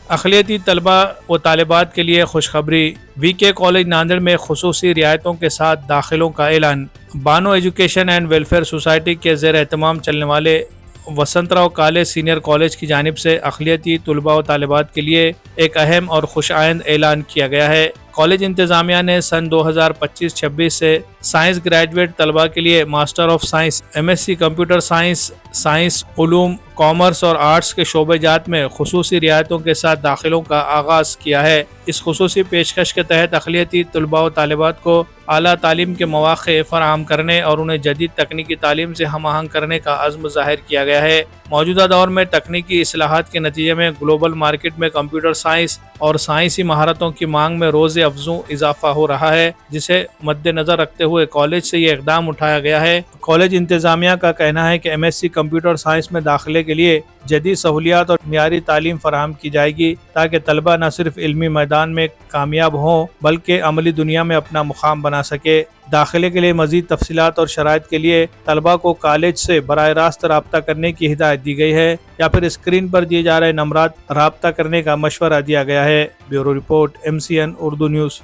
اقلیتی طلبہ و طالبات کے لیے خوشخبری، وی کے کالج ناندیڑ میں خصوصی رعایتوں کے ساتھ داخلوں کا اعلان۔ Bano education and welfare society کے زیر اہتمام چلنے والے وسنت راؤ کالے سینئر کالج کی جانب سے اقلیتی طلباء و طالبات کے لیے ایک اہم اور خوش آئند اعلان کیا گیا ہے۔ کالج انتظامیہ نے سن 2025-26 سے سائنس گریجویٹ طلباء کے لیے master of science, M S C computer science, science علوم، کامرس اور آرٹس کے شعبہ جات میں خصوصی رعایتوں کے ساتھ داخلوں کا آغاز کیا ہے۔ اس خصوصی پیشکش کے تحت اقلیتی طلباء و طالبات کو اعلیٰ تعلیم کے مواقع فراہم کرنے اور انہیں جدید تکنیکی تعلیم سے ہم آہنگ کرنے کا عزم ظاہر کیا گیا ہے۔ موجودہ دور میں تکنیکی اصلاحات کے نتیجے میں گلوبل مارکیٹ میں کمپیوٹر سائنس اور سائنسی مہارتوں کی مانگ میں روز افزوں اضافہ ہو رہا ہے، جسے مد نظر رکھتے ہوئے کالج سے یہ اقدام اٹھایا گیا ہے۔ کالج انتظامیہ کا کہنا ہے کہ M S C computer science میں داخلے کے لیے جدید سہولیات اور معیاری تعلیم فراہم کی جائے گی تاکہ طلبہ نہ صرف علمی میدان میں کامیاب ہوں بلکہ عملی دنیا میں اپنا مقام بنا سکے۔ داخلے کے لیے مزید تفصیلات اور شرائط کے لیے طلبہ کو کالج سے براہ راست رابطہ کرنے کی ہدایت دی گئی ہے یا پھر اسکرین پر دیے جا رہے نمبرات رابطہ کرنے کا مشورہ دیا گیا ہے۔ Bureau report, MCN Urdu news.